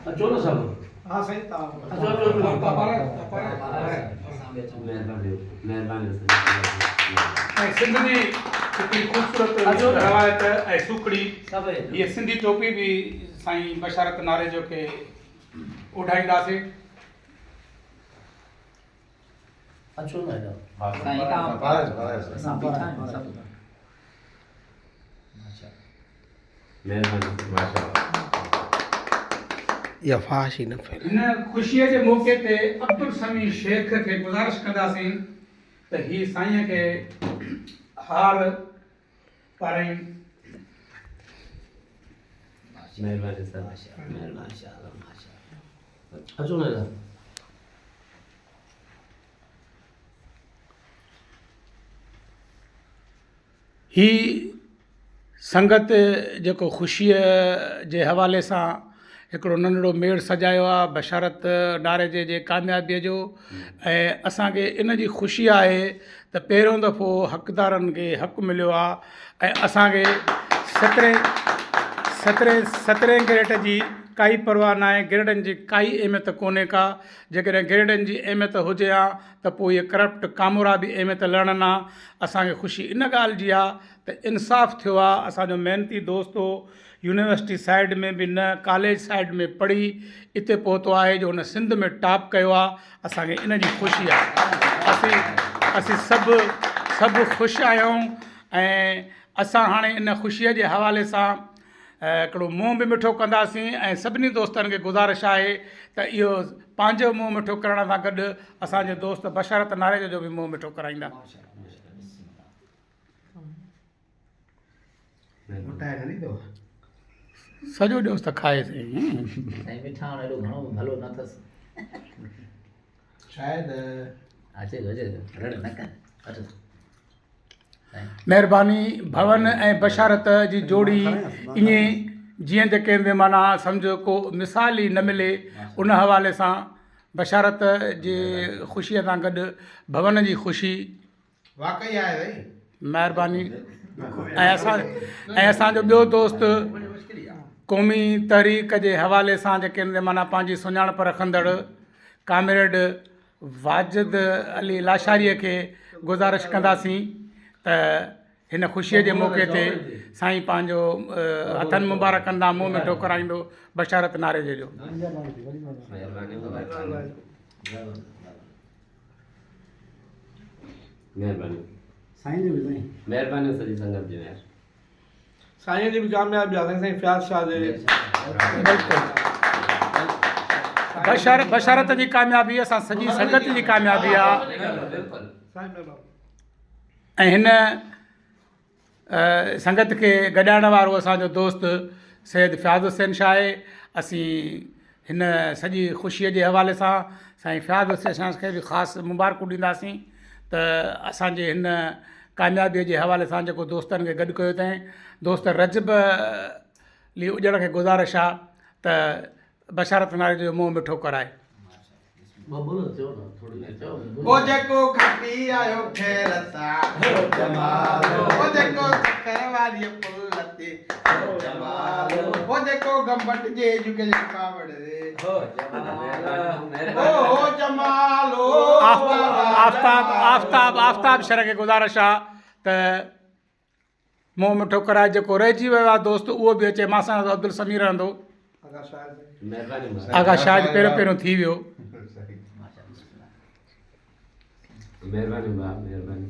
अचो न सभु। हाँ सही था सिंध जी हिकिड़ी ख़ूबसूरत रवायत ऐं सुखड़ी ये सिंधी टोपी भी साईं बशारत नारे जो के उठाईंदासीं। अचो न हेॾो। या फाशी न फैल हिन ख़ुशीअ जे मौक़े ते अब्दुल समी शेख खे गुज़ारिश कंदासीं त ही साईं खे हार पारायूं। महिरबानी सर, महिरबानी अचो न हेॾो। ही संगत जेको ख़ुशीअ जे हवाले सां हिकिड़ो नंढड़ो मेड़ सजायो आहे बशारत नारे जे कामयाबीअ जो, ऐं असांखे इन जी ख़ुशी आहे त पहिरियों दफ़ो हक़दारनि खे हक़ु मिलियो आहे ऐं असांखे 17 कैरेट जी काई परवाह न आहे, ग्रेडनि जी काई अहमियत कोन्हे का। जेकॾहिं ग्रेडनि जी अहमियत हुजे हा त पोइ इहे करप्ट कामोरा बि अहमियत लड़नि हा। असांखे ख़ुशी इन ॻाल्हि जी आहे त इंसाफ़ थियो आहे। असांजो महिनती दोस्त हो, यूनिवर्सिटी साइड में बि न, कॉलेज साइड में पढ़ी हिते पहुतो आहे जो हुन सिंध में टॉप कयो आहे। असांखे इन जी ख़ुशी आहे। असीं सभु ख़ुशि आहियूं ऐं असां हाणे इन ख़ुशीअ जे हवाले सां हिकिड़ो मुंहुं बि मिठो कंदासीं ऐं सभिनी दोस्तनि खे गुज़ारिश आहे त इहो पंहिंजो मुंहुं मिठो करण सां गॾु असांजे दोस्त बशारत नारे जो बि मुंहुं मिठो कराईंदा। सॼो ॾियोसि त खाए सही। साईं मिठा हाणे एॾो घणो भलो न अथसि। शायद अचे रड़ न कर अचो। महिरबानी भवन ऐं बशारत जी जोड़ी ईअं जीअं त कंहिं माना सम्झो को मिसाल ई न मिले, उन हवाले सां बशारत जे ख़ुशीअ सां गॾु भवन जी ख़ुशी वाकई आहे भाई। महिरबानी। ऐं असांजो ॿियो दोस्त क़ौमी तहरीक जे हवाले सां जेके माना पंहिंजी सुञाणप रखंदड़ कामरेड वाजिद अली लाशारीअ खे गुज़ारिश कंदासीं त हिन ख़ुशीअ जे मौक़े ते साईं पंहिंजो हथनि मुबारक कंदा, मुंहुं मिठो कराईंदो बशारत नारे जो। महिरबानी साईं जी भी साईं महिरबानी सॼी संगत जी यार। साईं जी भी कामयाबी आहे साईं फयाज़ शाह जे। बशारत जी कामयाबी असां सॼी संगत जी कामयाबी आहे। ऐं हिन संगत खे गॾाइण वारो असांजो दोस्त सैयद फ़याज़ हुसैन शाह आहे। असीं हिन सॼी ख़ुशीअ जे हवाले सां साईं फ़याज़ हुसैन खे बि ख़ासि मुबारकूं ॾींदासीं त असांजे हिन कामयाबीअ जे हवाले सां जेको दोस्तनि खे गॾु कयो अथई। दोस्त रजब ली उजड़ खे गुज़ारिश आहे त बशारत नारे जो मुंहुं मिठो कराए। ओ जेको खटी आयो खेरता हो जमालो, ओ जेको चक्कर वाली पुलती हो जमालो, ओ जेको गंबट जे जुके कावड़ रे हो जमालो, ओ जमालो। आफ़ताब शर खे गुज़ारिश आहे त मुंहुं मिठो कराए। जेको रहिजी वियो आहे दोस्त उहो बि अचे। मां सां अब्दुल समी रहंदो। आगा शायदि पहिरियों थी वियो। महिरबानी भाउ, महिरबानी।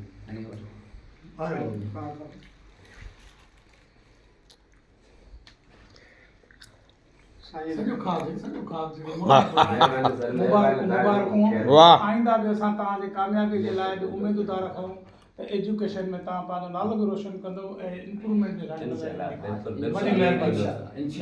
आईंदा बि असां तव्हांजी कामयाबी जे लाइ बि उमेदूं था रखूं त एजुकेशन में तव्हां पंहिंजो नालो बि रोशन कंदो ऐं इम्प्रूवमेंट जे लाइ वॾी महिरबानी।